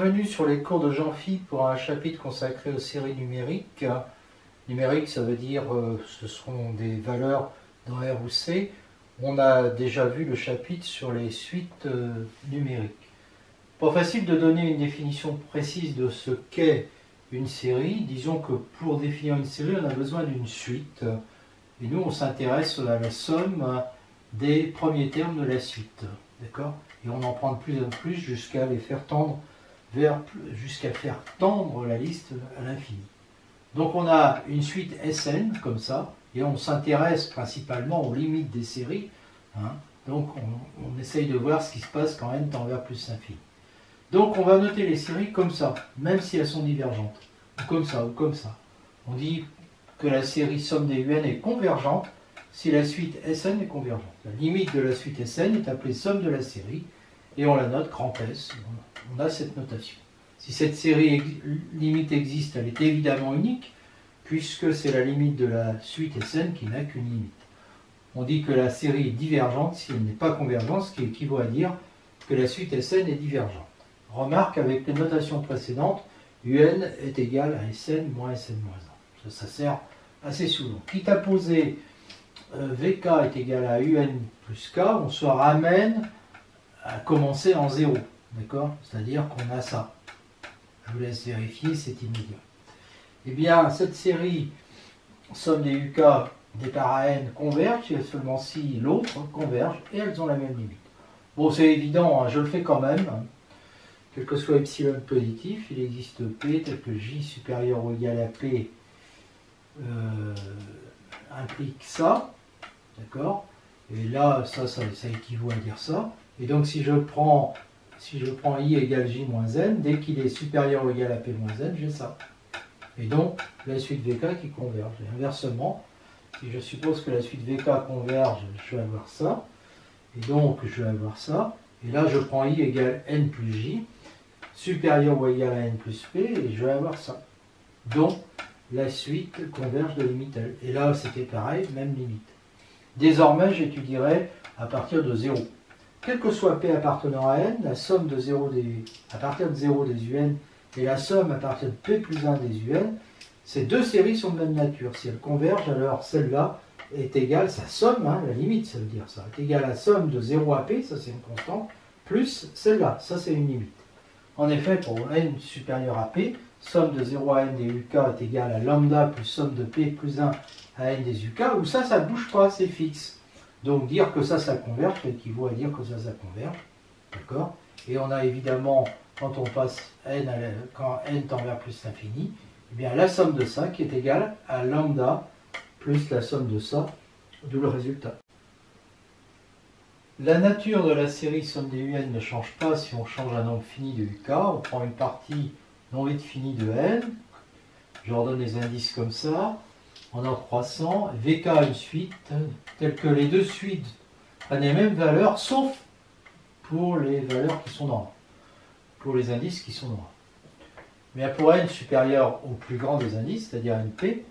Bienvenue sur les cours de Jean-Phi pour un chapitre consacré aux séries numériques. Numérique, ça veut dire ce sont des valeurs dans R ou C. On a déjà vu le chapitre sur les suites numériques. Pas facile de donner une définition précise de ce qu'est une série. Disons que pour définir une série, on a besoin d'une suite. Et nous, on s'intéresse à la somme des premiers termes de la suite. D'accord ? Et on en prend de plus en plus jusqu'à les faire tendre jusqu'à faire tendre la liste à l'infini. Donc on a une suite SN comme ça, et on s'intéresse principalement aux limites des séries. Donc on essaye de voir ce qui se passe quand n tend vers plus l'infini. Donc on va noter les séries comme ça, même si elles sont divergentes, ou comme ça, ou comme ça. On dit que la série somme des UN est convergente si la suite SN est convergente. La limite de la suite SN est appelée somme de la série, et on la note grand S. On a cette notation. Si cette série limite existe, elle est évidemment unique, puisque c'est la limite de la suite SN qui n'a qu'une limite. On dit que la série est divergente si elle n'est pas convergente, ce qui équivaut à dire que la suite SN est divergente. Remarque avec les notations précédentes, UN est égal à SN moins SN moins 1. Ça sert assez souvent. Quitte à poser VK est égal à UN plus K, on se ramène à commencer en 0. D'accord ? C'est-à-dire qu'on a ça. Je vous laisse vérifier, c'est immédiat. Eh bien, cette série, somme des UK départ à n, converge, et seulement si l'autre converge, et elles ont la même limite. Bon, c'est évident, je le fais quand même. Quel que soit epsilon positif, il existe P tel que J supérieur ou égal à P implique ça. D'accord ? Et là, ça équivaut à dire ça. Et donc, si je prends I égale J moins N, dès qu'il est supérieur ou égal à P moins N, j'ai ça. Et donc, la suite VK qui converge. Et inversement, si je suppose que la suite VK converge, je vais avoir ça. Et donc, je vais avoir ça. Et là, je prends I égale N plus J, supérieur ou égal à N plus P, et je vais avoir ça. Donc, la suite converge de limite L. Et là, c'était pareil, même limite. Désormais, j'étudierai à partir de 0. Quel que soit P appartenant à N, la somme de 0 à partir de 0 des UN et la somme à partir de P plus 1 des UN, ces deux séries sont de même nature. Si elles convergent, alors celle-là est égale, sa somme, la limite, ça veut dire ça, est égale à la somme de 0 à P, ça c'est une constante, plus celle-là, ça c'est une limite. En effet, pour N supérieur à P, somme de 0 à N des UK est égale à lambda plus somme de P plus 1 à N des UK, où ça ne bouge pas, c'est fixe. Donc dire que ça converge, ça équivaut à dire que ça converge. D'accord ? Et on a évidemment, quand on passe quand n tend vers plus l'infini, eh bien la somme de ça qui est égale à lambda plus la somme de ça, d'où le résultat. La nature de la série somme des UN ne change pas si on change un nombre fini de UK. On prend une partie non vide finie de n. Je redonne les indices comme ça. En croissant, VK a une suite telle que les deux suites prennent les mêmes valeurs, sauf pour les valeurs qui sont dans A, pour les indices qui sont dans A. Mais pour n supérieur au plus grand des indices, c'est-à-dire np,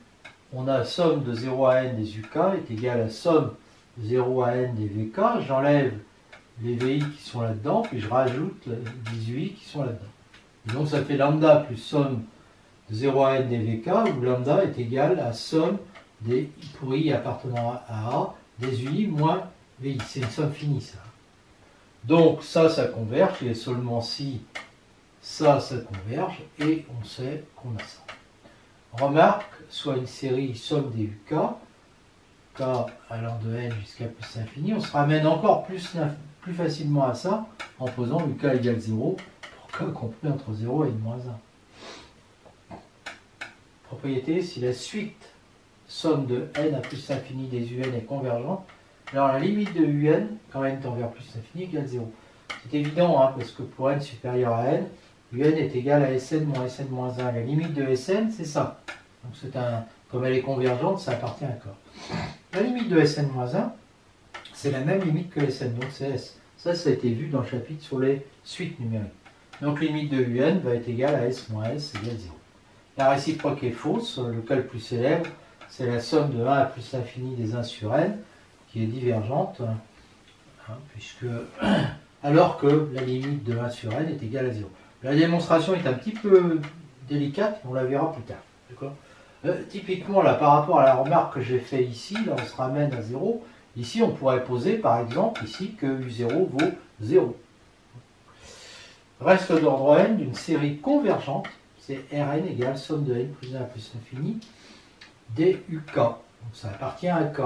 on a somme de 0 à n des UK est égale à somme de 0 à n des VK. J'enlève les VI qui sont là-dedans, puis je rajoute les UI qui sont là-dedans. Et donc ça fait lambda plus somme 0 à n des VK, où lambda est égal à somme des pour I appartenant à A, des UI moins VI. C'est une somme finie, ça. Donc ça converge, et seulement si ça converge, et on sait qu'on a ça. Remarque, soit une série somme des UK, K allant de n jusqu'à plus l'infini, on se ramène encore plus facilement à ça en posant UK égale 0 pour K compris entre 0 et moins 1. Propriété, si la suite somme de n à plus l'infini des UN est convergente, alors la limite de UN, quand n tend vers plus l'infini, égale 0. C'est évident, parce que pour n supérieur à n, UN est égal à Sn moins 1. La limite de Sn, c'est ça. Donc comme elle est convergente, ça appartient à K. La limite de Sn moins 1, c'est la même limite que Sn, donc c'est S. Ça a été vu dans le chapitre sur les suites numériques. Donc limite de UN va être égale à S moins S égale 0. La réciproque est fausse, le cas le plus célèbre, c'est la somme de 1 à plus l'infini des 1 sur n, qui est divergente, alors que la limite de 1 sur n est égale à 0. La démonstration est un petit peu délicate, on la verra plus tard. D'accord. Typiquement, là, par rapport à la remarque que j'ai fait ici, là, on se ramène à 0. Ici, on pourrait poser, par exemple, ici, que U0 vaut 0. Reste d'ordre n d'une série convergente, c'est Rn égale somme de n plus 1 plus l'infini, des UK. Donc ça appartient à K.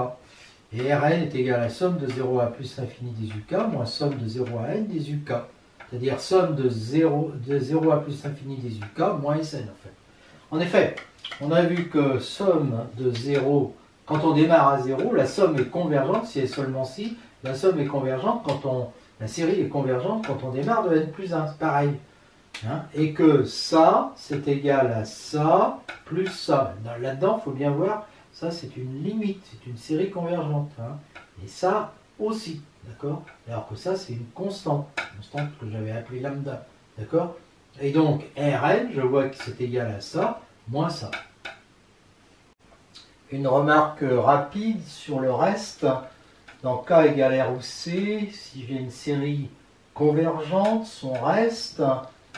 Et Rn est égal à somme de 0 à plus l'infini des UK moins somme de 0 à n des UK. C'est-à-dire somme de 0 à plus l'infini des UK moins Sn en fait. En effet, on a vu que somme de 0, quand on démarre à 0, la somme est convergente si et seulement si la somme est convergente quand la série est convergente quand on démarre de n plus 1, c'est pareil. Hein, et que ça, c'est égal à ça plus ça. Là-dedans, il faut bien voir, ça c'est une limite, c'est une série convergente. Hein, et ça aussi, d'accord. Alors que ça, c'est une constante que j'avais appelée lambda, d'accord. Et donc, Rn, je vois que c'est égal à ça, moins ça. Une remarque rapide sur le reste. Dans K égale R ou C, si j'ai une série convergente, son reste,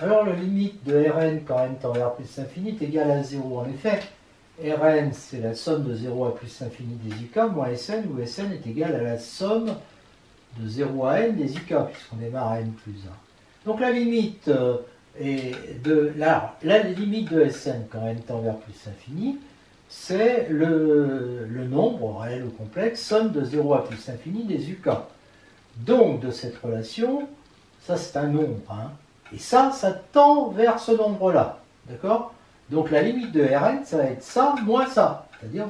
alors la limite de Rn quand n tend vers plus l'infini est égale à 0. En effet, Rn c'est la somme de 0 à plus l'infini des UK moins Sn, où Sn est égal à la somme de 0 à n des UK, puisqu'on démarre à n plus 1. Donc la limite la limite de Sn quand n tend vers plus l'infini, c'est le nombre réel ou complexe, somme de 0 à plus l'infini des UK. Donc, de cette relation, ça c'est un nombre, hein, et ça tend vers ce nombre-là, d'accord. Donc la limite de Rn, ça va être ça moins ça, c'est-à-dire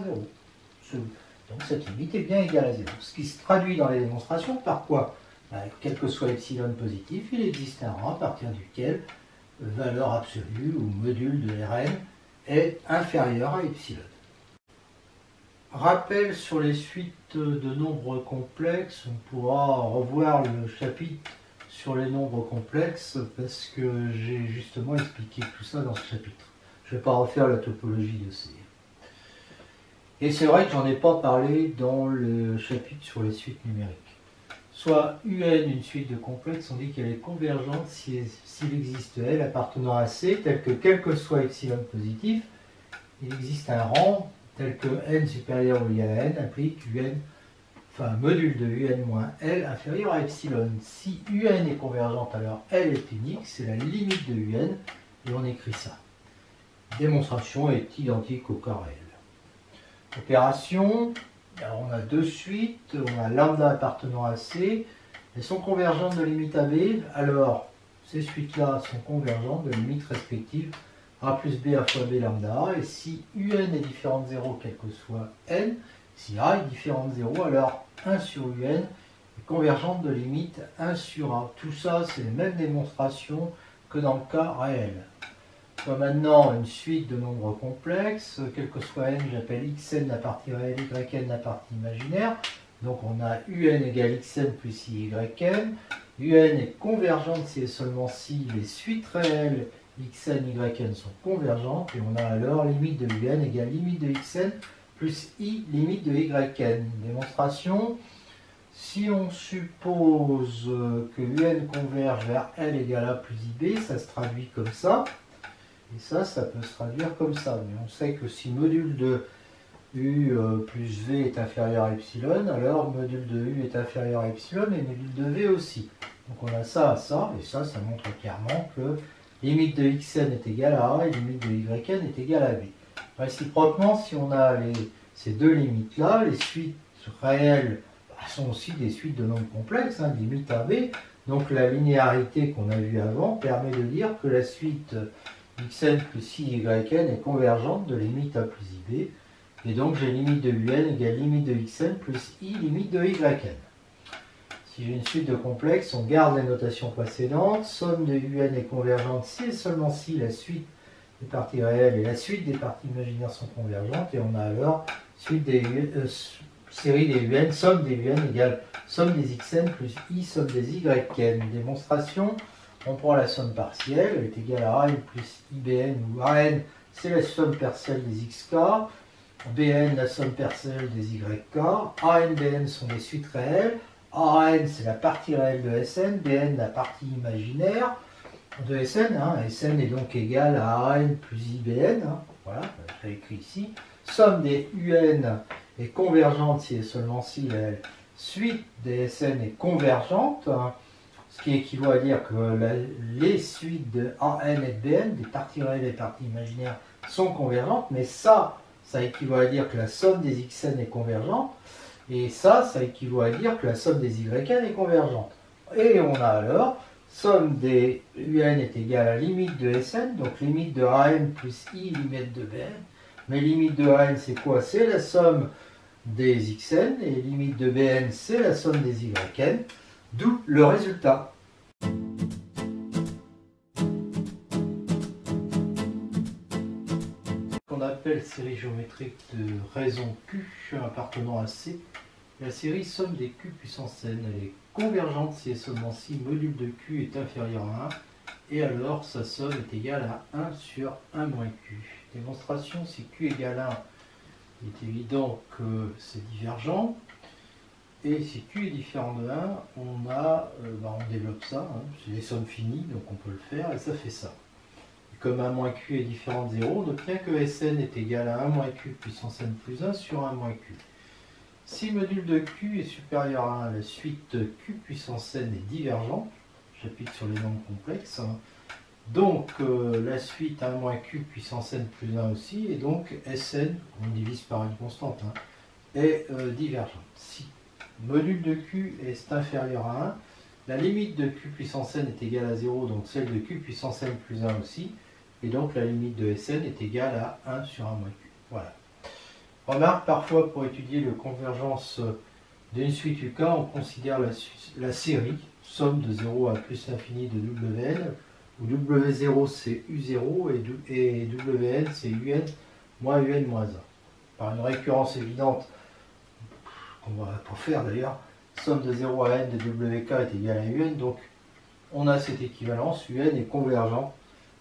0. Donc cette limite est bien égale à 0. Ce qui se traduit dans les démonstrations par quoi? Quel que soit epsilon positif, il existe un rang à partir duquel valeur absolue ou module de Rn est inférieur à epsilon. Rappel sur les suites de nombres complexes, on pourra revoir le chapitre sur les nombres complexes parce que j'ai justement expliqué tout ça dans ce chapitre. Je ne vais pas refaire la topologie de C. Et c'est vrai que j'en ai pas parlé dans le chapitre sur les suites numériques. Soit UN, une suite de complexes, on dit qu'elle est convergente s'il existe L appartenant à C, tel que quel que soit epsilon positif, il existe un rang tel que n supérieur ou égal à n implique UN, enfin module de UN moins L inférieur à epsilon. Si UN est convergente, alors L est unique, c'est la limite de UN, et on écrit ça. Démonstration est identique au cas réel. Opération, alors on a deux suites, on a lambda appartenant à C, elles sont convergentes de limite à B, alors ces suites-là sont convergentes de limites respectives A plus B à fois B lambda, et si UN est différent de 0, quel que soit N, si A est différent de 0, alors 1 sur UN est convergente de limite 1 sur A. Tout ça, c'est les mêmes démonstrations que dans le cas réel. Soit maintenant une suite de nombres complexes, quel que soit n, j'appelle xn la partie réelle, yn la partie imaginaire. Donc on a un égale xn plus iyn. Un est convergente si et seulement si les suites réelles xn, yn sont convergentes. Et on a alors limite de un égale limite de xn plus i limite de yn. Démonstration. Si on suppose que un converge vers l égale a plus ib, ça se traduit comme ça. Et ça peut se traduire comme ça. Mais on sait que si module de U plus V est inférieur à epsilon, alors module de U est inférieur à epsilon et module de V aussi. Donc on a ça à ça, et ça montre clairement que limite de xn est égale à A et limite de yn est égale à V. Réciproquement, si on a ces deux limites-là, les suites réelles sont aussi des suites de nombres complexes, hein, limite à V. Donc la linéarité qu'on a vue avant permet de dire que la suite xn plus iyn est convergente de limite a plus ib, et donc j'ai limite de un égale limite de xn plus i limite de yn. Si j'ai une suite de complexes, on garde les notations précédentes, somme de un est convergente si et seulement si la suite des parties réelles et la suite des parties imaginaires sont convergentes, et on a alors série des un, somme des un égale somme des xn plus i somme des yn. Démonstration. On prend la somme partielle, elle est égale à AN plus IBN, où AN c'est la somme partielle des XK, BN la somme partielle des YK, AN, BN sont des suites réelles, AN c'est la partie réelle de SN, BN la partie imaginaire, de Sn. Sn est donc égal à An plus IBN. Voilà, je l'ai écrit ici. Somme des UN est convergente si et seulement si la suite des Sn est convergente. Ce qui équivaut à dire que les suites de AN et de BN, des parties réelles et des parties imaginaires, sont convergentes, mais ça équivaut à dire que la somme des xn est convergente, et ça équivaut à dire que la somme des yn est convergente. Et on a alors, somme des un est égale à limite de Sn, donc limite de AN plus I limite de BN, mais limite de AN c'est quoi? C'est la somme des xn, et limite de BN c'est la somme des yn, d'où le résultat. Qu'on appelle série géométrique de raison Q appartenant à C, la série somme des Q puissance n, elle est convergente si et seulement si module de Q est inférieur à 1, et alors sa somme est égale à 1 sur 1 moins Q. Démonstration, si Q égale 1, il est évident que c'est divergent. Et si Q est différent de 1, on développe ça, c'est des sommes finies, donc on peut le faire, et ça fait ça. Et comme 1 moins Q est différent de 0, on obtient que Sn est égal à 1 moins Q puissance n plus 1 sur 1 moins Q. Si le module de Q est supérieur à 1, la suite Q puissance n est divergente, j'appuie sur les nombres complexes, donc la suite 1 moins Q puissance n plus 1 aussi, et donc Sn, on divise par une constante, est divergente. Si module de Q est inférieur à 1, la limite de Q puissance n est égale à 0, donc celle de Q puissance n plus 1 aussi, et donc la limite de Sn est égale à 1 sur 1 moins Q. Voilà. Remarque, parfois pour étudier la convergence d'une suite UK, on considère la série, somme de 0 à plus l'infini de Wn, où W0 c'est U0 et Wn c'est Un moins Un moins 1. Par une récurrence évidente, on va pas faire d'ailleurs, somme de 0 à n de WK est égale à UN, donc on a cette équivalence, UN est convergent,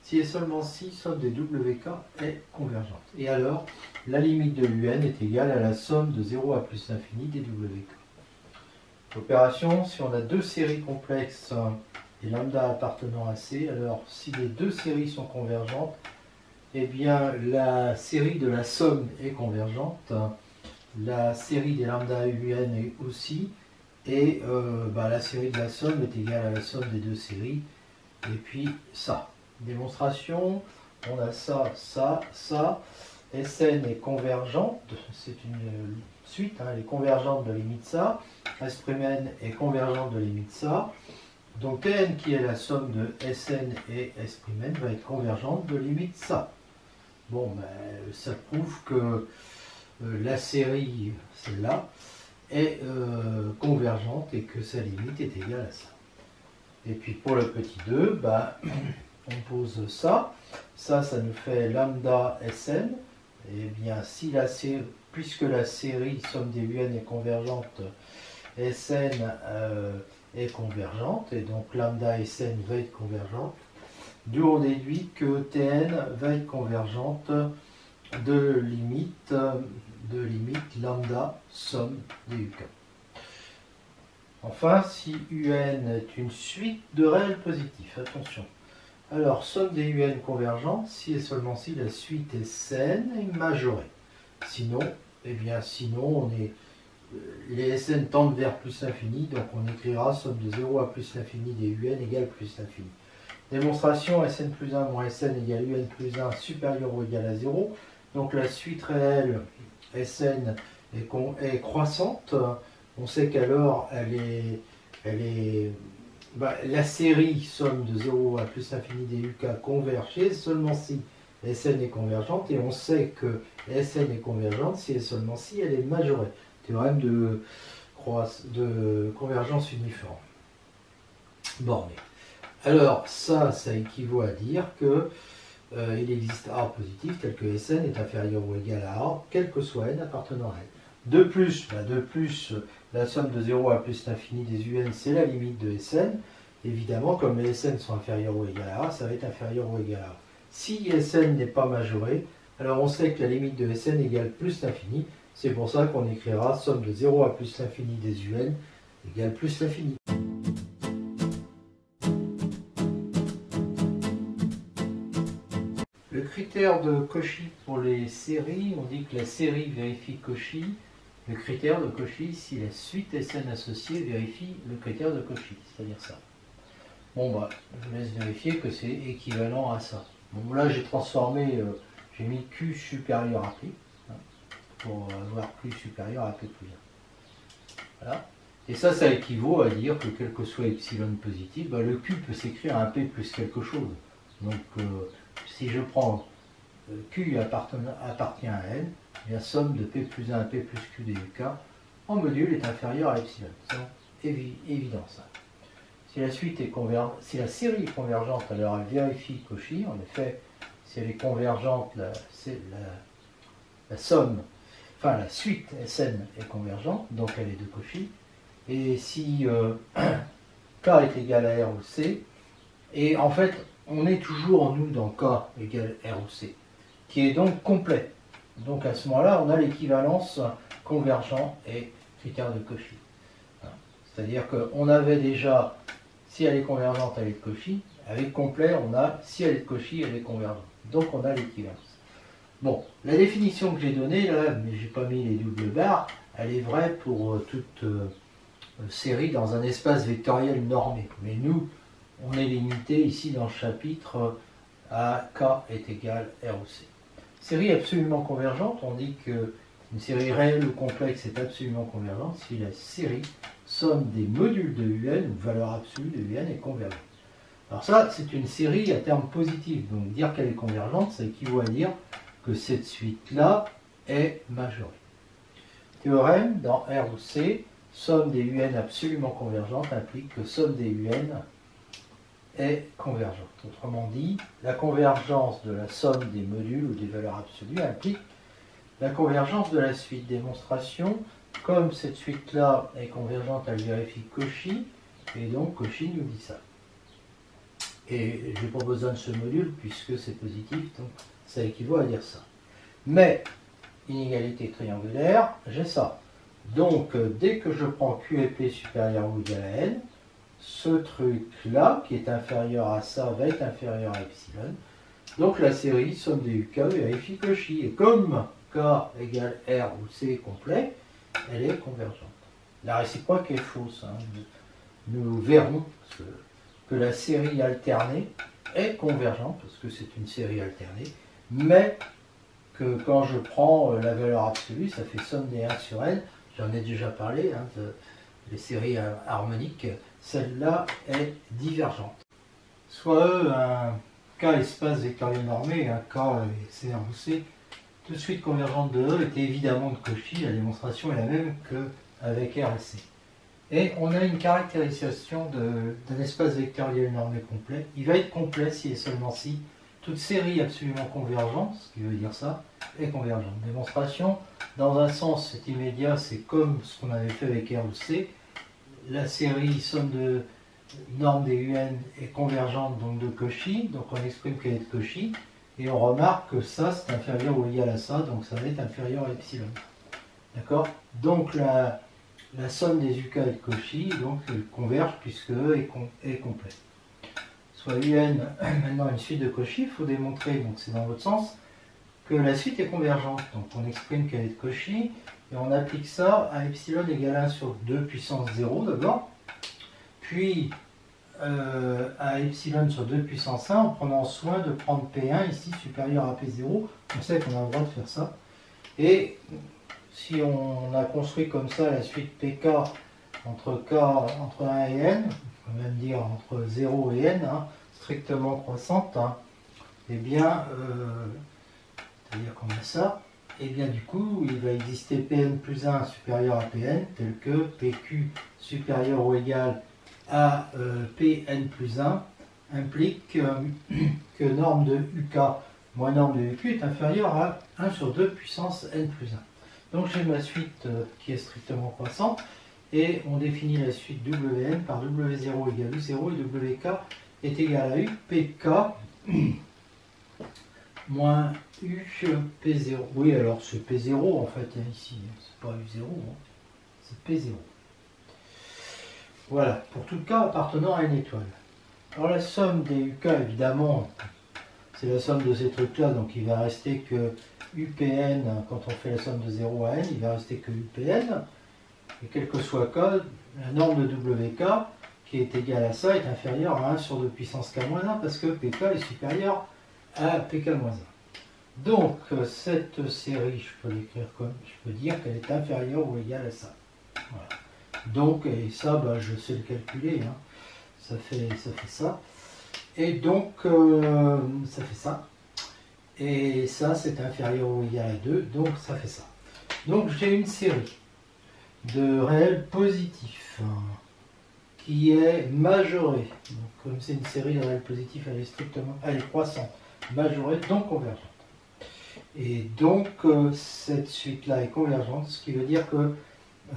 si et seulement si somme des WK est convergente. Et alors, la limite de UN est égale à la somme de 0 à plus l'infini des WK. Opération, si on a deux séries complexes et lambda appartenant à C, alors si les deux séries sont convergentes, eh bien la série de la somme est convergente, la série des lambda UN est aussi, et la série de la somme est égale à la somme des deux séries, et puis ça. Démonstration, on a ça, ça, ça, Sn est convergente, c'est une suite, elle est convergente de limite ça, S'N est convergente de limite ça, donc Tn qui est la somme de Sn et S'N va être convergente de limite ça. Bon, ça prouve que la série, celle-là, est convergente et que sa limite est égale à ça. Et puis pour le petit 2, on pose ça. Ça nous fait lambda Sn. Et bien, si puisque la série somme des UN est convergente, Sn est convergente, et donc lambda Sn va être convergente. D'où on déduit que Tn va être convergente de limite lambda somme des UK. Enfin, si UN est une suite de réels positifs, attention. Alors, somme des UN convergentes, si et seulement si la suite Sn est majorée. Sinon, les Sn tendent vers plus l'infini, donc on écrira somme de 0 à plus l'infini des UN égale plus l'infini. Démonstration, Sn plus 1 moins Sn égale Un plus 1 supérieur ou égal à 0. Donc la suite réelle Sn est croissante. On sait qu'alors la série somme de 0 à plus l'infini des UK converge seulement si Sn est convergente, et on sait que Sn est convergente si et seulement si elle est majorée. Théorème de convergence uniforme. Borné. Alors ça équivaut à dire que il existe A positif tel que Sn est inférieur ou égal à A, quel que soit n appartenant à n. De plus, la somme de 0 à plus l'infini des UN, c'est la limite de Sn. Évidemment, comme les Sn sont inférieurs ou égal à A, ça va être inférieur ou égal à A. Si Sn n'est pas majoré, alors on sait que la limite de Sn égale plus l'infini. C'est pour ça qu'on écrira somme de 0 à plus l'infini des UN égale plus l'infini. critère de Cauchy pour les séries, on dit que la série vérifie Cauchy, le critère de Cauchy si la suite SN associée vérifie le critère de Cauchy, c'est-à-dire ça. Bon, bah, je vous laisse vérifier que c'est équivalent à ça. Bon, là, j'ai transformé, j'ai mis Q supérieur à P, hein, pour avoir Q supérieur à P plus 1. Voilà. Et ça équivaut à dire que quel que soit epsilon positif, bah, le Q peut s'écrire à un P plus quelque chose. Donc, si je prends Q appartient à N, la somme de P plus 1 à P plus Q des UK en module est inférieure à epsilon. C'est évident ça. Si la série est convergente, alors elle vérifie Cauchy. En effet, si elle est convergente, la somme, enfin la suite Sn est convergente, donc elle est de Cauchy. Et si K est égal à R ou C, et en fait, on est toujours, nous, dans K égale R ou C, qui est donc complet. Donc à ce moment-là, on a l'équivalence convergent et critère de Cauchy. C'est-à-dire qu'on avait déjà, si elle est convergente, elle est de Cauchy. Avec complet, on a, si elle est de Cauchy, elle est convergente. Donc on a l'équivalence. Bon, la définition que j'ai donnée, là, mais j'ai pas mis les doubles barres, elle est vraie pour toute série dans un espace vectoriel normé. Mais nous, on est limité ici dans le chapitre à K est égal R ou C. Série absolument convergente, on dit qu'une série réelle ou complexe est absolument convergente si la série somme des modules de UN, ou valeur absolue de UN, est convergente. Alors ça, c'est une série à terme positif. Donc dire qu'elle est convergente, ça équivaut à dire que cette suite-là est majorée. Théorème, dans R ou C, somme des UN absolument convergente implique que somme des UN est convergente. Autrement dit, la convergence de la somme des modules ou des valeurs absolues implique la convergence de la suite. Démonstration, comme cette suite-là est convergente, elle vérifie Cauchy, et donc Cauchy nous dit ça. Et je n'ai pas besoin de ce module puisque c'est positif, donc ça équivaut à dire ça. Mais, inégalité triangulaire, j'ai ça. Donc, dès que je prends Q et P supérieur ou égal à N, ce truc-là, qui est inférieur à ça, va être inférieur à epsilon. Donc la série somme des UK vérifie Cauchy. Et comme K égale R ou C complet, elle est convergente. La réciproque est fausse. Hein. Nous verrons que la série alternée est convergente, parce que c'est une série alternée, mais que quand je prends la valeur absolue, ça fait somme des 1 sur N. J'en ai déjà parlé, hein, les séries harmoniques. Celle-là est divergente. Soit E, un K espace vectoriel normé, un K c'est R ou C, tout de suite convergente de E est évidemment de Cauchy. La démonstration est la même qu'avec R et C. Et on a une caractérisation d'un espace vectoriel normé complet. Il va être complet si et seulement si toute série absolument convergente, ce qui veut dire ça, est convergente. Démonstration, dans un sens c'est immédiat, c'est comme ce qu'on avait fait avec R ou C. La série somme de norme des UN est convergente donc de Cauchy, donc on exprime qu'elle est de Cauchy, et on remarque que ça c'est inférieur ou égal à ça, donc ça va être inférieur à epsilon. D'accord? Donc la somme des UK est de Cauchy, donc elle converge puisque E est complet. Soit UN, maintenant une suite de Cauchy, il faut démontrer, donc c'est dans l'autre sens, que la suite est convergente. Donc on exprime qu'elle est de Cauchy, et on applique ça à epsilon égale 1 sur 2 puissance 0 d'abord, puis à epsilon sur 2 puissance 1 en prenant soin de prendre P1 ici supérieur à P0. On sait qu'on a le droit de faire ça. Et si on a construit comme ça la suite PK entre 1 et N, on peut même dire entre 0 et N, hein, strictement croissante, hein, eh bien, c'est-à-dire qu'on a ça, et bien du coup, il va exister Pn plus 1 supérieur à Pn, tel que Pq supérieur ou égal à Pn plus 1 implique que norme de UK moins norme de UQ est inférieure à 1 sur 2 puissance n plus 1. Donc j'ai ma suite qui est strictement croissante, et on définit la suite Wn par W0 égale U0 et Wk est égal à U, Pk moins U P0. Oui, alors c'est P0 en fait, hein, ici, c'est pas U0, hein, c'est P0. Voilà, pour tout cas appartenant à une étoile. Alors la somme des UK, évidemment, c'est la somme de ces trucs-là, donc il va rester que UPN, quand on fait la somme de 0 à n, il va rester que UPN, et quel que soit K, la norme de WK, qui est égale à ça, est inférieure à 1 sur 2 puissance K-1, parce que PK est supérieur à PK-1. Donc, cette série, je peux l'écrire comme, je peux dire qu'elle est inférieure ou égale à ça. Voilà. Donc, et ça, bah, je sais le calculer, hein. Ça fait ça. Et donc, ça fait ça. Et ça, c'est inférieur ou égal à 2, donc ça fait ça. Donc, j'ai une série de réels positifs qui est majorée. Donc, comme c'est une série de réels positifs, elle est croissante, majorée, donc convergente. Et donc, cette suite-là est convergente, ce qui veut dire que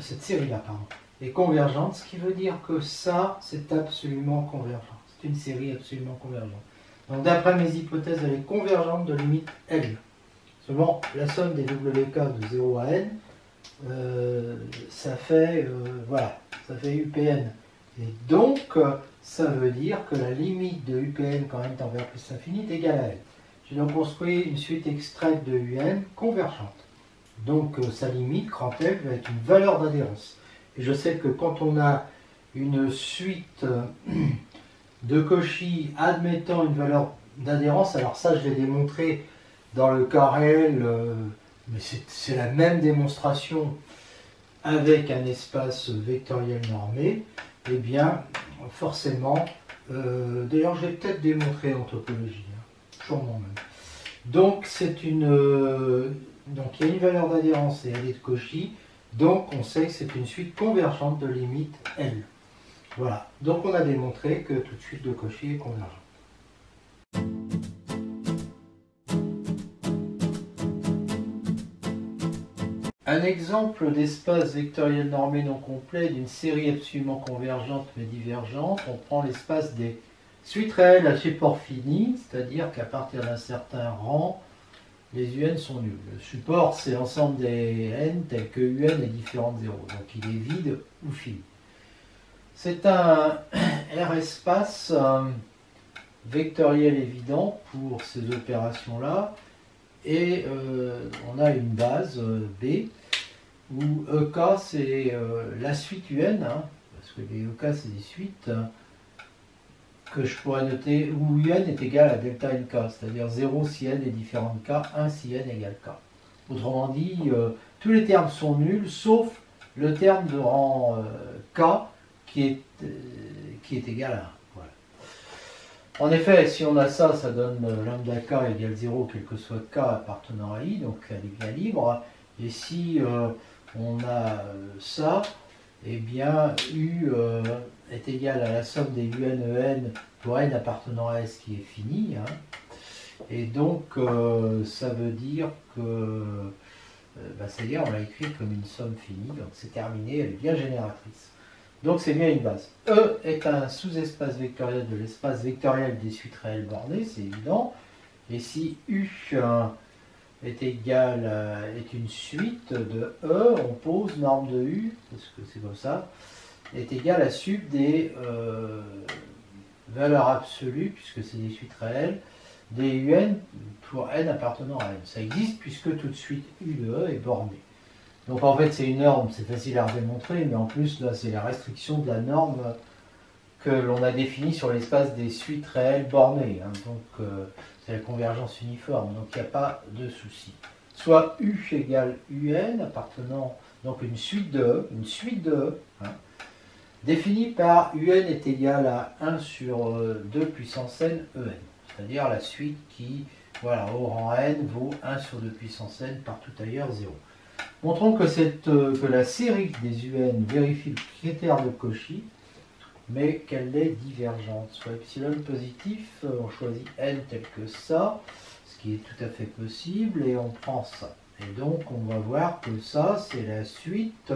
cette série-là, pardon, est convergente, ce qui veut dire que ça, c'est absolument convergent. C'est une série absolument convergente. Donc d'après mes hypothèses, elle est convergente de limite L. Seulement, la somme des WK de 0 à N, ça fait, voilà, ça fait UPN. Et donc, ça veut dire que la limite de UPN quand n tend vers plus l'infini est égale à L. J'ai donc construit une suite extraite de UN convergente. Donc, sa limite, grand L, va être une valeur d'adhérence. Et je sais que quand on a une suite de Cauchy admettant une valeur d'adhérence, alors ça je l'ai démontré dans le cas réel, mais c'est la même démonstration avec un espace vectoriel normé, et bien forcément, d'ailleurs j'ai peut-être démontré en topologie, hein, sûrement même. Donc c'est donc il y a une valeur d'adhérence et elle est de Cauchy, donc on sait que c'est une suite convergente de limite L. Voilà, donc on a démontré que toute suite de Cauchy est convergente. Un exemple d'espace vectoriel normé non complet d'une série absolument convergente mais divergente, on prend l'espace des suites réelles à support fini, c'est-à-dire qu'à partir d'un certain rang, les UN sont nuls. Le support, c'est l'ensemble des n tels que UN est différent de 0, donc il est vide ou fini. C'est un R espace vectoriel évident pour ces opérations-là, et on a une base B où EK c'est la suite UN, hein, parce que les EK c'est des suites que je pourrais noter où UN est égal à delta NK, c'est-à-dire 0 si n est différent de K, 1 si n égale K. Autrement dit, tous les termes sont nuls sauf le terme de rang K qui est égal à 1. Voilà. En effet, si on a ça, ça donne lambda K égale 0, quel que soit K appartenant à I, donc elle est bien libre. Et si on a ça, eh bien U est égal à la somme des UN pour n appartenant à S qui est fini. Hein. Et donc, ça veut dire que, c'est-à-dire on l'a écrit comme une somme finie, donc c'est terminé, elle est bien génératrice. Donc c'est bien une base. E est un sous-espace vectoriel de l'espace vectoriel des suites réelles bornées, c'est évident. Et si U est une suite de E, on pose norme de U, parce que c'est comme ça, est égal à sub des valeurs absolues, puisque c'est des suites réelles, des UN pour n appartenant à n. Ça existe puisque tout de suite U de E est bornée. Donc en fait c'est une norme, c'est facile à démontrer, mais en plus là c'est la restriction de la norme que l'on a définie sur l'espace des suites réelles bornées. Hein. Donc c'est la convergence uniforme, donc il n'y a pas de souci. Soit U égale UN appartenant, donc une suite de E, hein, définie par UN est égal à 1 sur 2 puissance n En, c'est-à-dire la suite qui, voilà, au rang n vaut 1 sur 2 puissance n partout ailleurs 0. Montrons que la série des UN vérifie le critère de Cauchy, mais qu'elle est divergente. Soit epsilon positif, on choisit n tel que ça, ce qui est tout à fait possible, et on prend ça. Et donc on va voir que ça, c'est la suite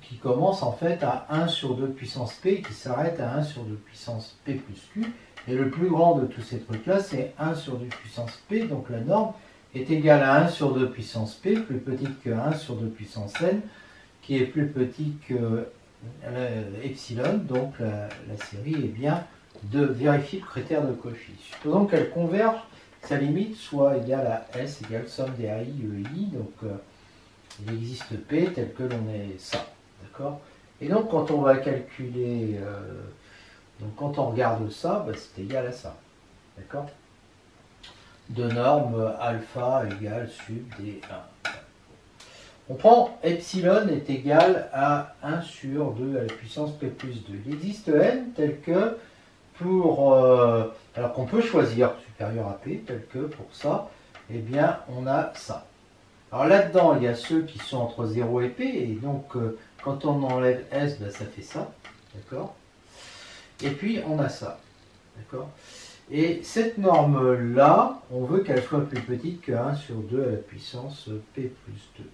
qui commence en fait à 1 sur 2 puissance p, qui s'arrête à 1 sur 2 puissance p plus q, et le plus grand de tous ces trucs-là, c'est 1 sur 2 puissance p, donc la norme est égale à 1 sur 2 puissance p, plus petite que 1 sur 2 puissance n, qui est plus petit que epsilon, donc la série est bien de vérifier le critère de Cauchy. Supposons qu'elle converge, sa limite soit égale à S égale somme des AI, EI, donc il existe P tel que l'on est ça, d'accord? Et donc quand on va calculer, donc quand on regarde ça, bah, c'est égal à ça, d'accord? De norme alpha égale sub des 1. On prend epsilon est égal à 1 sur 2 à la puissance P plus 2. Il existe N tel que pour... alors qu'on peut choisir supérieur à P, tel que pour ça, eh bien on a ça. Alors là-dedans, il y a ceux qui sont entre 0 et P, et donc quand on enlève S, ben, ça fait ça, d'accord? Et puis on a ça, d'accord? Et cette norme-là, on veut qu'elle soit plus petite que 1 sur 2 à la puissance P plus 2.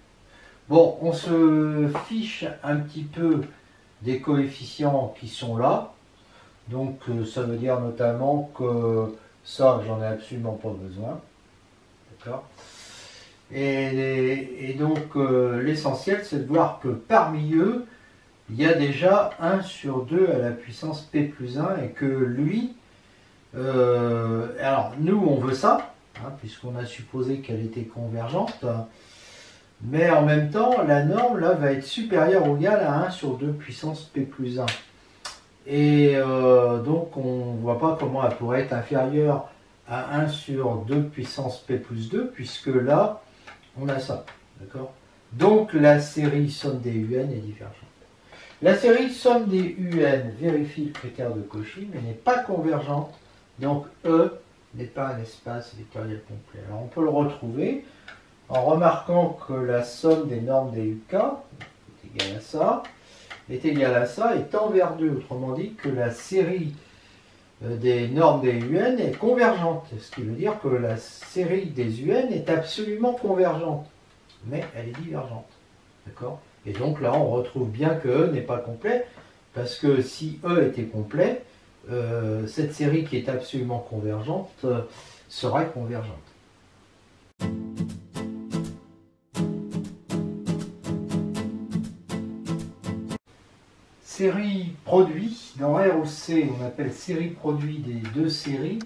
Bon, on se fiche un petit peu des coefficients qui sont là. Donc ça veut dire notamment que ça, j'en ai absolument pas besoin. D'accord? Et donc l'essentiel, c'est de voir que parmi eux, il y a déjà 1 sur 2 à la puissance P plus 1 et que lui, alors nous on veut ça, hein, puisqu'on a supposé qu'elle était convergente, mais en même temps, la norme là va être supérieure ou égale à 1 sur 2 puissance P plus 1. Et donc on ne voit pas comment elle pourrait être inférieure à 1 sur 2 puissance P plus 2, puisque là, on a ça. D'accord? Donc la série somme des UN est divergente. La série somme des UN vérifie le critère de Cauchy, mais n'est pas convergente. Donc E n'est pas un espace vectoriel complet. Alors on peut le retrouver en remarquant que la somme des normes des UK est égale à ça, et tend vers 2. Autrement dit que la série des normes des UN est convergente. Ce qui veut dire que la série des UN est absolument convergente, mais elle est divergente. D'accord? Et donc là, on retrouve bien que E n'est pas complet, parce que si E était complet, cette série qui est absolument convergente serait convergente. Série produit, dans R ou C, on appelle série produit des deux séries,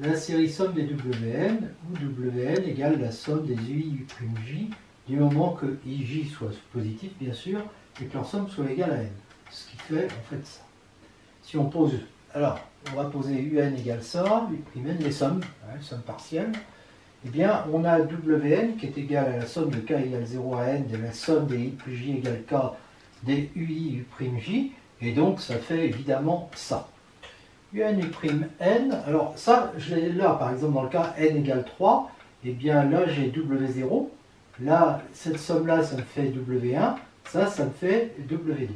la série somme des WN, où WN égale la somme des UI U'J, du moment que IJ soit positif, bien sûr, et que leur somme soit égale à N. Ce qui fait, en fait, ça. Si on pose, alors, on va poser UN égale ça, U'N, les sommes, hein, les sommes partielles, eh bien, on a WN qui est égal à la somme de K égale 0 à N, de la somme des I plus J égale K, des UI U'J, et donc ça fait évidemment ça. UN U'N, alors ça, je l'ai là, par exemple, dans le cas N égale 3, et bien là j'ai W0, là, cette somme-là, ça me fait W1, ça me fait W2.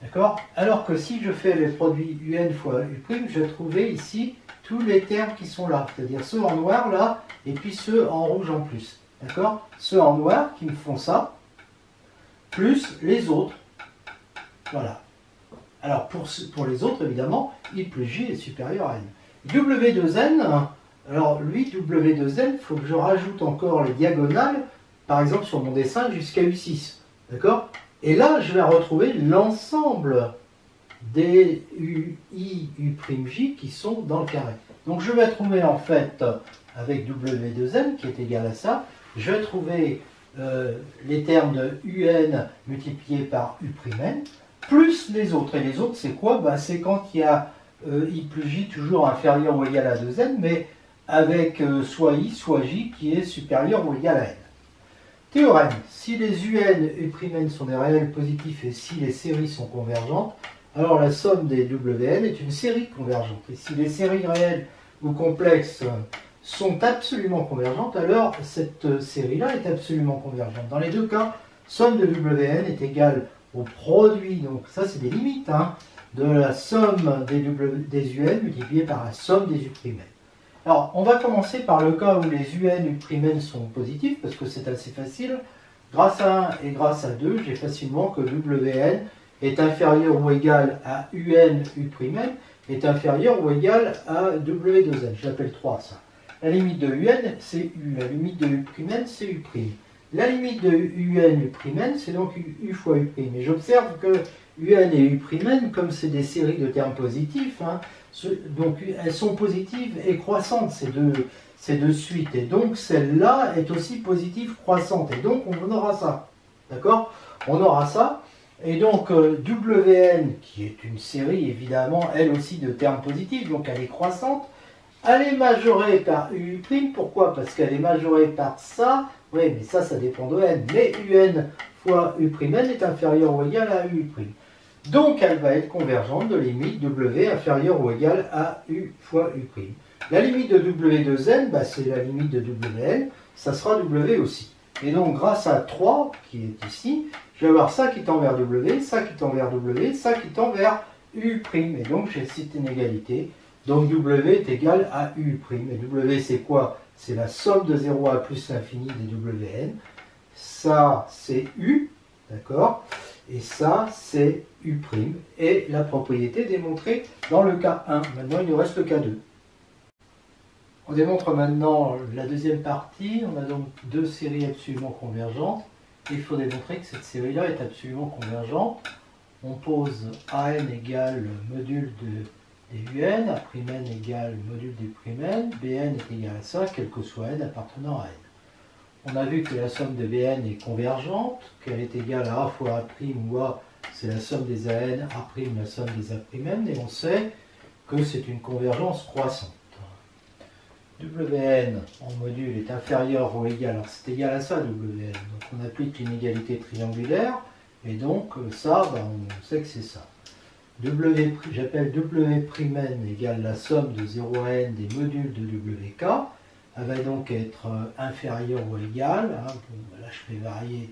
D'accord? Alors que si je fais les produits UN fois U', je vais trouver ici tous les termes qui sont là, c'est-à-dire ceux en noir là, et puis ceux en rouge en plus. D'accord? Ceux en noir qui me font ça, plus les autres. Voilà. Alors pour les autres, évidemment, I plus J est supérieur à N. W2N, alors lui, W2N, il faut que je rajoute encore les diagonales, par exemple sur mon dessin, jusqu'à U6. D'accord? Et là, je vais retrouver l'ensemble des UI U'J qui sont dans le carré. Donc je vais trouver en fait, avec W2N, qui est égal à ça, je vais trouver les termes de UN multipliés par U'N, plus les autres. Et les autres, c'est quoi? Ben, c'est quand il y a I plus J toujours inférieur ou égal à 2N, mais avec soit I, soit J qui est supérieur ou égal à N. Théorème, si les UN U'N sont des réels positifs et si les séries sont convergentes, alors la somme des WN est une série convergente. Et si les séries réelles ou complexes sont absolument convergentes, alors cette série-là est absolument convergente. Dans les deux cas, somme de WN est égale au produit, donc ça c'est des limites, hein, de la somme des UN multipliée par la somme des U'N. Alors, on va commencer par le cas où les UN U'N sont positifs, parce que c'est assez facile. Grâce à 1 et grâce à 2, j'ai facilement que WN est inférieur ou égal à UN U'N est inférieur ou égal à W2N. Je l'appelle 3, ça. La limite de UN, c'est U. La limite de U'N, c'est U'. La limite de UN U'N, c'est donc U fois U'. Et j'observe que UN et U'N, comme c'est des séries de termes positifs, hein, Donc elles sont positives et croissantes, ces deux suites. Et donc celle-là est aussi positive croissante. Et donc on aura ça. D'accord? On aura ça. Et donc WN, qui est une série évidemment, elle aussi de termes positifs, donc elle est croissante. Elle est majorée par U'. Pourquoi? Parce qu'elle est majorée par ça. Oui, mais ça dépend de N. Mais UN fois U'N est inférieur ou égal à U'. Donc elle va être convergente de limite W inférieure ou égale à U fois U'. La limite de W de N, bah, c'est la limite de WN, ça sera W aussi. Et donc grâce à 3, qui est ici, je vais avoir ça qui tend vers W, ça qui tend vers W, ça qui tend vers U'. Et donc j'ai cette inégalité. Donc W est égal à U'. Et W c'est quoi? C'est la somme de 0 à plus l'infini des Wn. Ça c'est U, d'accord? Et ça c'est U'. Et la propriété démontrée dans le cas 1. Maintenant il nous reste le cas 2. On démontre maintenant la deuxième partie. On a donc deux séries absolument convergentes. Et il faut démontrer que cette série-là est absolument convergente. On pose AN égale module de UN, A'N égale module d'U'N, Bn est égal à ça, quel que soit n appartenant à n. On a vu que la somme de Bn est convergente, qu'elle est égale à A fois A' où A c'est la somme des AN, A' la somme des A'N, et on sait que c'est une convergence croissante. Wn en module est inférieur ou égal, alors c'est égal à ça Wn, donc on applique l'inégalité triangulaire, et donc ça, ben, on sait que c'est ça. J'appelle W'N égale la somme de 0 à n des modules de WK. Elle va donc être inférieure ou égale, hein, bon, là je fais varier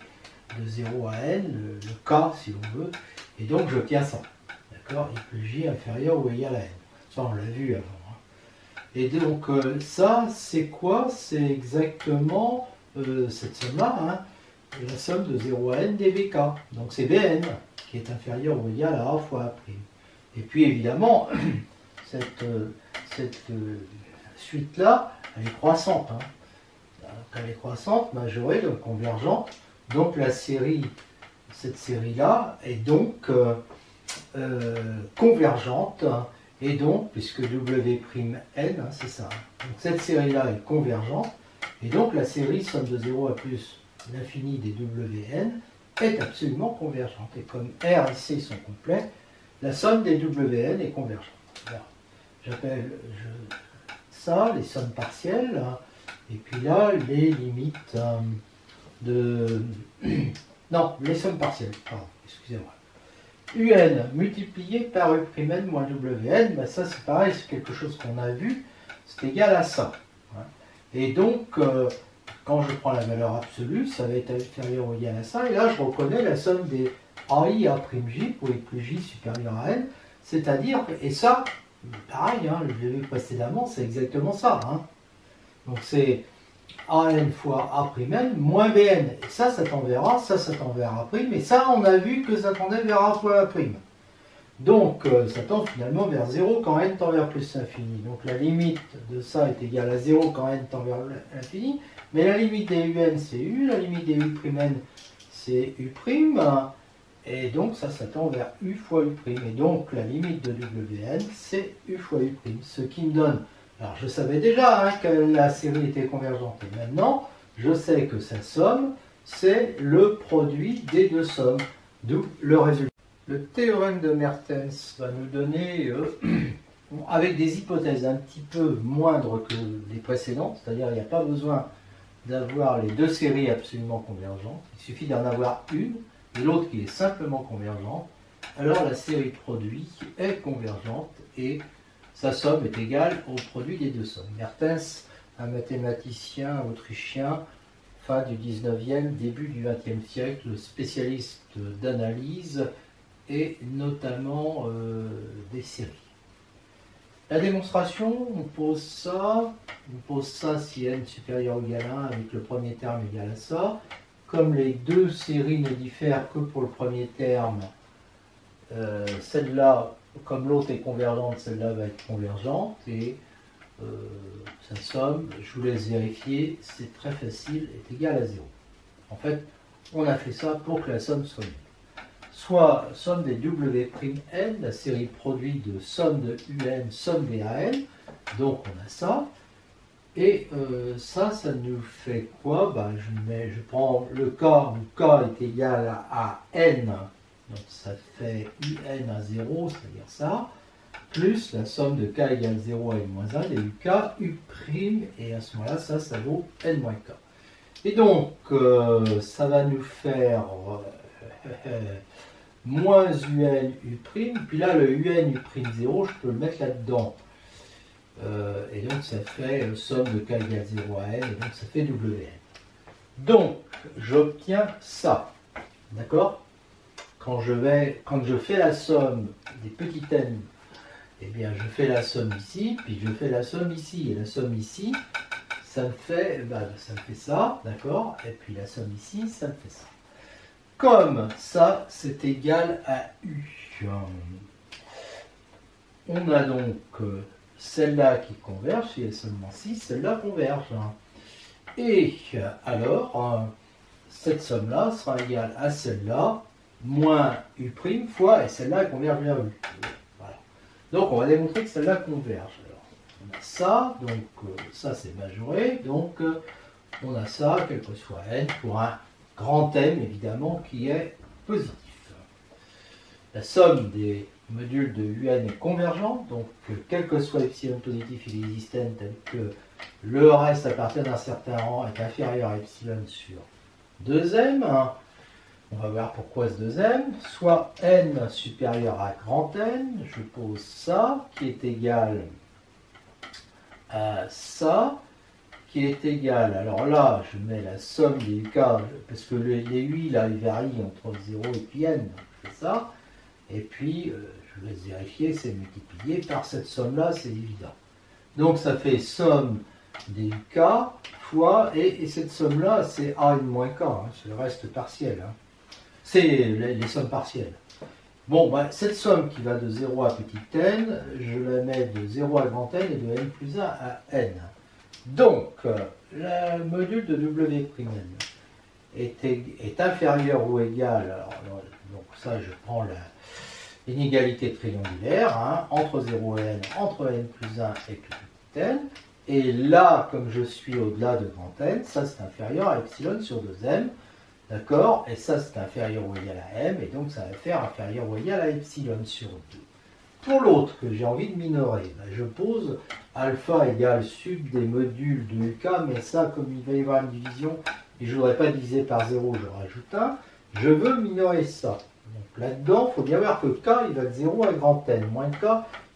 de 0 à n, le K si l'on veut, et donc j'obtiens ça. D'accord? I plus J inférieur ou égal à n. Ça on l'a vu avant. Hein. Et donc ça c'est quoi? C'est exactement cette somme-là, hein, la somme de 0 à n des VK. Donc c'est Bn qui est inférieur ou égal à A fois A'. Et puis évidemment, cette suite-là, elle est croissante. Hein. Donc, elle est croissante, majorée, donc convergente. Donc la série, cette série-là est donc convergente. Et donc, puisque W'N, hein, c'est ça. Donc cette série-là est convergente. Et donc la série somme de 0 à plus l'infini des Wn est absolument convergente. Et comme R et C sont complets, la somme des Wn est convergente. J'appelle ça les sommes partielles. Et puis là, les limites de... Non, les sommes partielles, pardon, excusez-moi. UN multiplié par U'N moins Wn, ben ça c'est pareil, c'est quelque chose qu'on a vu, c'est égal à ça. Et donc, quand je prends la valeur absolue, ça va être inférieur ou égal à ça, et là je reconnais la somme des AI A'J pour I plus J supérieur à N, c'est-à-dire, et ça, pareil, hein, je l'ai vu précédemment, c'est exactement ça. Hein. Donc c'est AN fois A'N moins Bn, et ça tend vers A, ça tend vers A', et ça on a vu que ça tendait vers A fois A'. Donc ça tend finalement vers 0 quand n tend vers plus l'infini. Donc la limite de ça est égale à 0 quand n tend vers l'infini, mais la limite des UN c'est U, la limite des U'N c'est U', et donc ça tend vers U fois U'. Et donc la limite de Wn c'est U fois U', ce qui me donne, alors je savais déjà hein, que la série était convergente, et maintenant je sais que sa somme c'est le produit des deux sommes, d'où le résultat. Le théorème de Mertens va nous donner, avec des hypothèses un petit peu moindres que les précédentes, c'est-à-dire il n'y a pas besoin d'avoir les deux séries absolument convergentes, il suffit d'en avoir une et l'autre qui est simplement convergente, alors la série de produits est convergente et sa somme est égale au produit des deux sommes. Mertens, un mathématicien autrichien, fin du 19e, début du 20e siècle, spécialiste d'analyse et notamment des séries. La démonstration, on pose ça si n supérieur ou égal à 1 avec le premier terme égal à ça. Comme les deux séries ne diffèrent que pour le premier terme, celle-là, comme l'autre est convergente, celle-là va être convergente et sa somme, je vous laisse vérifier, c'est très facile, est égale à 0. En fait, on a fait ça pour que la somme soit nulle. soit somme des W'N, la série produit de somme de UN, somme des AN. Donc on a ça. Et ça nous fait quoi? Ben, je prends le K, où K est égal à N. Donc ça fait UN à 0, c'est-à-dire ça. Plus la somme de K égale 0 à N-1 des UK, U', et à ce moment-là, ça vaut N-K. Et donc, ça va nous faire moins UN U', puis là, le UN U'0, je peux le mettre là-dedans. Et donc, ça fait somme de K égale 0 à N, et donc ça fait WN. Donc, j'obtiens ça. D'accord? Quand je fais la somme des petits n, eh bien, je fais la somme ici, puis je fais la somme ici. Et la somme ici, ça me fait ça, d'accord? Et puis la somme ici, ça me fait ça. Comme ça, c'est égal à U. On a donc celle-là qui converge, il y a seulement 6, celle-là converge. Et alors, cette somme-là sera égale à celle-là, moins U' fois, et celle-là converge vers U. Voilà. Donc, on va démontrer que celle-là converge. Alors, on a ça, donc ça c'est majoré, donc on a ça, quel que soit N, pour un grand N, évidemment, qui est positif. La somme des modules de UN est convergente, donc quel que soit epsilon positif, il existe N tel que le reste à partir d'un certain rang est inférieur à epsilon sur 2m. On va voir pourquoi ce 2m. Soit n supérieur à grand N, je pose ça, qui est égal à ça, qui est égal, alors là, je mets la somme des UK, parce que les UI, là, ils varient entre 0 et puis n, donc je fais ça, et puis, je laisse vérifier, c'est multiplié par cette somme-là, c'est évident. Donc, ça fait somme des UK fois, et cette somme-là, c'est AN-K, c'est le reste partiel. C'est les sommes partielles. Bon, ben, cette somme qui va de 0 à petit n, je la mets de 0 à grand N et de n plus 1 à n. Donc, le module de W'N est inférieur ou égal, alors, donc ça je prends l'inégalité triangulaire, entre 0 et n, entre n plus 1 et petit n, et là, comme je suis au-delà de grand N, ça c'est inférieur à epsilon sur 2m, d'accord, et ça c'est inférieur ou égal à m, et donc ça va faire inférieur ou égal à epsilon sur 2. Pour l'autre que j'ai envie de minorer, je pose alpha égale sub des modules de UK, mais ça, comme il va y avoir une division, et je ne voudrais pas diviser par 0, je rajoute 1, je veux minorer ça. Donc là-dedans, il faut bien voir que K, il va de 0 à grand N, moins K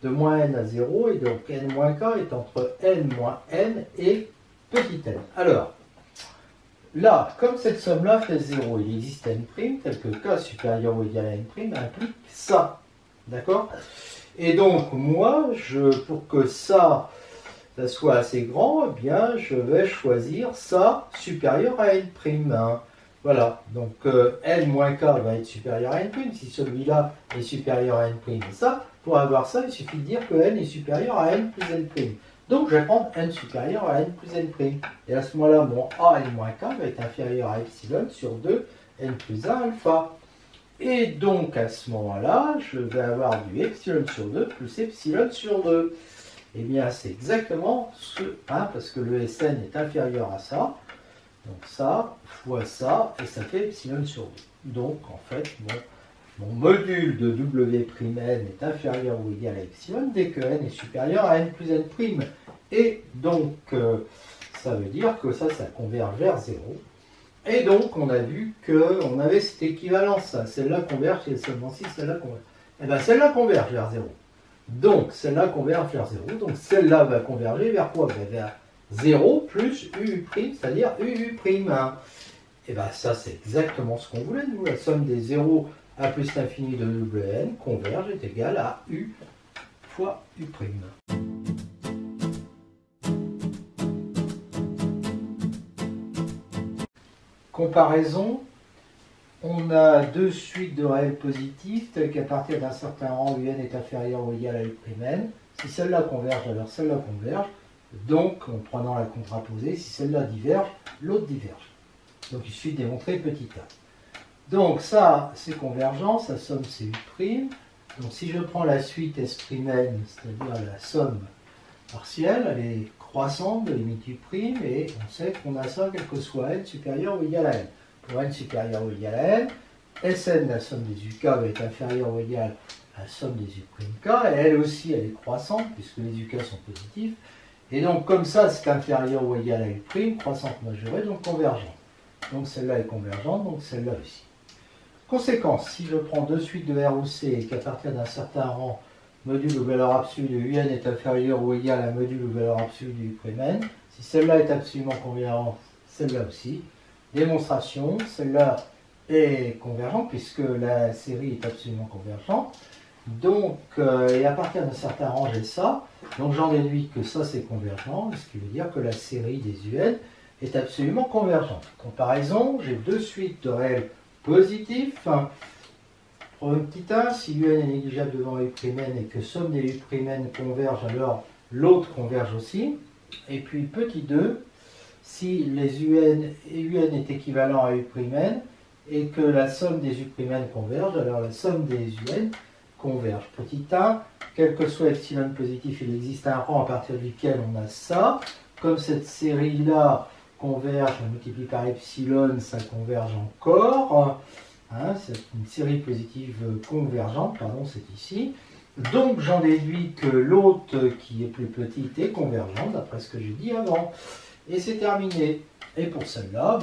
de moins N à 0, et donc N moins K est entre N moins N et petit n. Alors, là, comme cette somme-là fait 0, il existe N', tel que K supérieur ou égal à N' implique ça. D'accord? Et donc, moi, pour que ça soit assez grand, eh bien, je vais choisir ça supérieur à N'. Voilà, donc N-K va être supérieur à N', si celui-là est supérieur à N'. Et ça, pour avoir ça, il suffit de dire que N est supérieur à N plus N'. Donc, je vais prendre N supérieur à N plus N'. Et à ce moment-là, mon A N-K va être inférieur à epsilon sur 2 N plus 1 alpha. Et donc, à ce moment-là, je vais avoir du epsilon sur 2 plus epsilon sur 2. Eh bien, c'est exactement ce, parce que le Sn est inférieur à ça. Donc ça, fois ça, et ça fait epsilon sur 2. Donc, en fait, mon module de W'N est inférieur ou égal à epsilon dès que n est supérieur à n plus n'. Et donc, ça veut dire que ça converge vers 0. Et donc, on a vu qu'on avait cette équivalence. Celle-là converge et seulement si celle-là converge. Et bien, celle-là converge vers 0. Donc, celle-là converge vers 0. Donc, celle-là va converger vers quoi? Vers 0 plus UU', c'est-à-dire UU'. Et bien, ça, c'est exactement ce qu'on voulait, nous. La somme des 0 à plus l'infini de Wn converge est égale à U fois U'. Comparaison, on a deux suites de réels positifs, telles qu'à partir d'un certain rang, UN est inférieur ou égal à U'N. Si celle-là converge, alors celle-là converge. Donc, en prenant la contraposée, si celle-là diverge, l'autre diverge. Donc, il suffit de démontrer petit a. Donc ça, c'est convergent, sa somme c'est U'. Donc si je prends la suite S', c'est-à-dire la somme partielle, elle est croissante de limite U', et on sait qu'on a ça quel que soit n supérieur ou égal à n. Pour n supérieur ou égal à n, Sn, la somme des UK, va être inférieure ou égale à la somme des U'k, et elle aussi, elle est croissante, puisque les UK sont positifs. Et donc, comme ça, c'est inférieur ou égal à U', croissante majorée, donc convergente. Donc celle-là est convergente, donc celle-là aussi. Conséquence, si je prends deux suites de R ou C et qu'à partir d'un certain rang, module ou valeur absolue de UN est inférieur ou égal à module ou valeur absolue de U'N, si celle-là est absolument convergente, celle-là aussi. Démonstration, celle-là est convergente puisque la série est absolument convergente. Donc, et à partir d'un certain rang, j'ai ça. Donc j'en déduis que ça c'est convergent, ce qui veut dire que la série des UN est absolument convergente. Comparaison, j'ai deux suites de réels positifs. Problème petit 1, si UN est négligeable devant U'N et que somme des U'N converge, alors l'autre converge aussi. Et puis petit 2, si les UN est équivalent à U'N et que la somme des U'N converge, alors la somme des UN converge. Petit 1, quel que soit epsilon positif, il existe un rang à partir duquel on a ça. Comme cette série-là converge, on multiplie par epsilon, ça converge encore. Hein, c'est une série positive convergente, pardon, c'est ici. Donc j'en déduis que l'autre qui est plus petite est convergente, d'après ce que j'ai dit avant. Et c'est terminé. Et pour celle-là,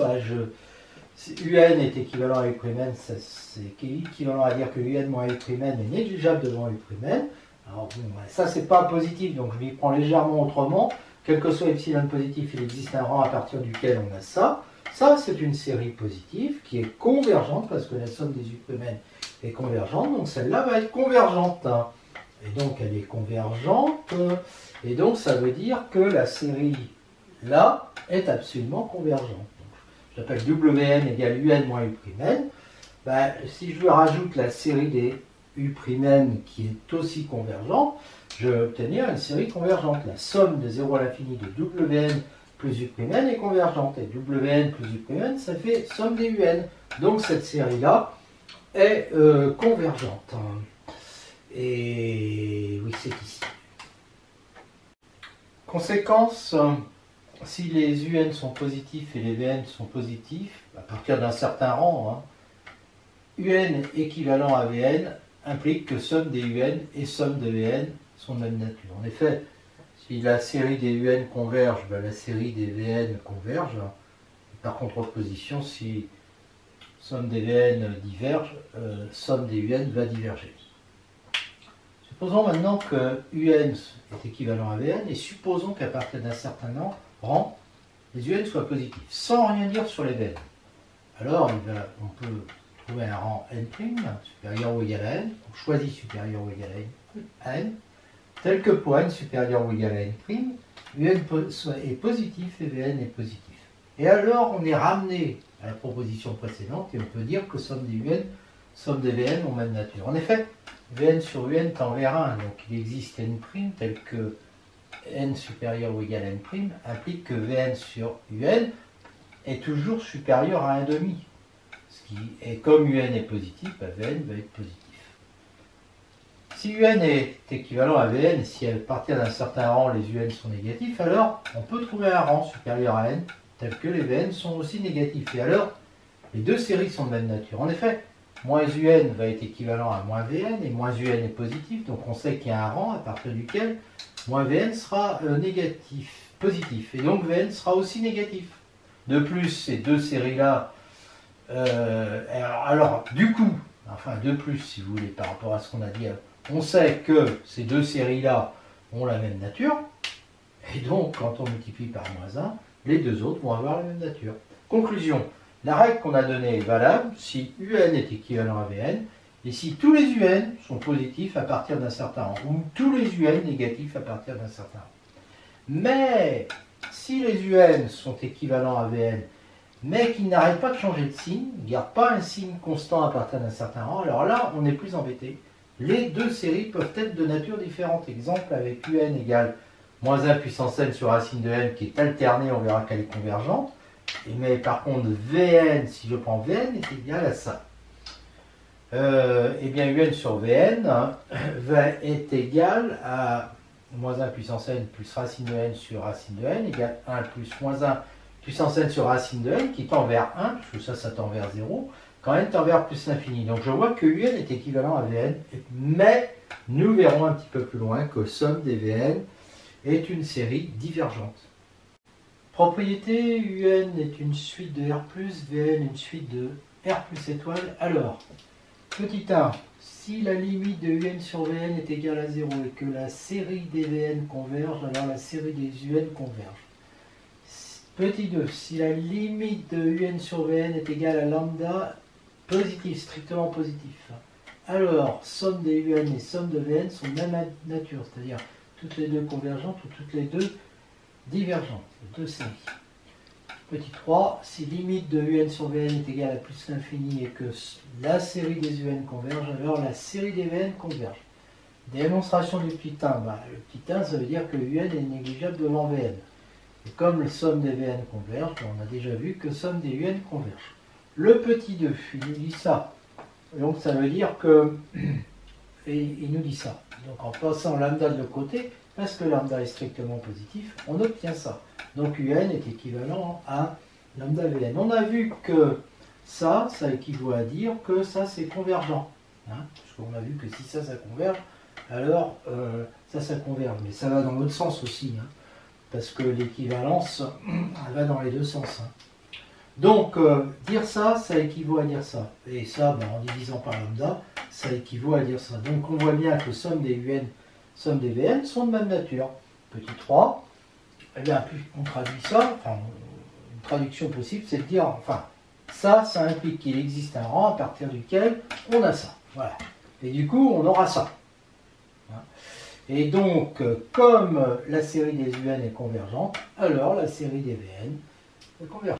UN est équivalent à U'N, c'est équivalent à dire que UN moins U'N est négligeable devant U'N. Alors bon, ça c'est pas positif, donc je m'y prends légèrement autrement. Quel que soit epsilon positif, il existe un rang à partir duquel on a ça. Ça, c'est une série positive qui est convergente parce que la somme des U'N est convergente. Donc celle-là va être convergente. Et donc elle est convergente. Et donc ça veut dire que la série là est absolument convergente. J'appelle Wn égale UN moins U'N. Si je rajoute la série des U'N qui est aussi convergente, je vais obtenir une série convergente. La somme de 0 à l'infini de Wn plus U'N est convergente. Et Wn plus U'N, ça fait somme des UN. Donc cette série-là est convergente. Et oui, c'est ici. Conséquence, si les UN sont positifs et les Vn sont positifs, à partir d'un certain rang, UN équivalent à Vn implique que somme des UN et somme de Vn sont de même nature. En effet, si la série des UN converge, la série des Vn converge. Par contreposition, si somme des Vn diverge, somme des UN va diverger. Supposons maintenant que UN est équivalent à Vn et supposons qu'à partir d'un certain rang, les UN soient positifs, sans rien dire sur les Vn. Alors, on peut trouver un rang n', supérieur ou égal à n, on choisit supérieur ou égal à n, tel que pour n supérieur ou égal à n', UN est positif et Vn est positif. Et alors, on est ramené à la proposition précédente et on peut dire que somme des UN, somme des Vn ont même nature. En effet, Vn sur Un tend vers 1, donc il existe n' tel que n supérieur ou égal à n' implique que Vn sur Un est toujours supérieur à 1,5. Et comme Un est positif, Vn va être positif. Si Un est équivalent à Vn, si à partir d'un certain rang les Un sont négatifs, alors on peut trouver un rang supérieur à n, tel que les Vn sont aussi négatifs. Et alors, les deux séries sont de même nature. En effet, moins Un va être équivalent à moins Vn, et moins Un est positif, donc on sait qu'il y a un rang à partir duquel moins Vn sera positif, et donc Vn sera aussi négatif. De plus, ces deux séries-là, du coup, de plus si vous voulez, par rapport à ce qu'on a dit, on sait que ces deux séries-là ont la même nature, et donc quand on multiplie par moins 1, les deux autres vont avoir la même nature. Conclusion, la règle qu'on a donnée est valable si UN est équivalent à Vn, et si tous les UN sont positifs à partir d'un certain rang, ou tous les UN négatifs à partir d'un certain rang. Mais si les UN sont équivalents à Vn, mais qu'ils n'arrêtent pas de changer de signe, ne gardent pas un signe constant à partir d'un certain rang, alors là, on est plus embêté. Les deux séries peuvent être de nature différente. Exemple, avec UN égale moins 1 puissance n sur racine de n qui est alternée, on verra qu'elle est convergente. Mais par contre, Vn, si je prends Vn, est égal à ça. eh bien un sur Vn va être égal à moins 1 puissance n plus racine de n sur racine de n égale 1 plus moins 1 puissance n sur racine de n qui tend vers 1, puisque ça tend vers 0, quand n tend vers plus l'infini. Donc je vois que un est équivalent à Vn, mais nous verrons un petit peu plus loin que somme des Vn est une série divergente. Propriété, un est une suite de R+, Vn une suite de R plus étoile. Alors, petit 1, si la limite de un sur Vn est égale à 0 et que la série des Vn converge, alors la série des un converge. Petit 2, si la limite de un sur Vn est égale à lambda positif, strictement positif, alors somme des un et somme de Vn sont de même nature, c'est-à-dire toutes les deux convergentes ou toutes les deux divergentes, deux séries. Petit 3, si limite de un sur Vn est égale à plus l'infini et que la série des un converge, alors la série des Vn converge. Démonstration du petit 1, le petit 1 ça veut dire que un est négligeable devant Vn. Et comme le somme des Vn converge, on a déjà vu que somme des un converge. Le petit 2, il nous dit ça. Donc ça veut dire que, et il nous dit ça. Donc en passant lambda de l'autre côté, parce que lambda est strictement positif, on obtient ça. Donc un est équivalent à lambda Vn. On a vu que ça équivaut à dire que ça c'est convergent. Parce qu'on a vu que si ça converge, alors ça converge. Mais ça va dans l'autre sens aussi. Parce que l'équivalence, elle va dans les deux sens. Donc, dire ça équivaut à dire ça. Et ça, en divisant par lambda, ça équivaut à dire ça. Donc, on voit bien que somme des un, somme des Vn sont de même nature. Petit 3, eh bien, on traduit ça, une traduction possible, c'est de dire, ça implique qu'il existe un rang à partir duquel on a ça. Voilà. Et du coup, on aura ça. Et donc, comme la série des un est convergente, alors la série des Vn est convergente.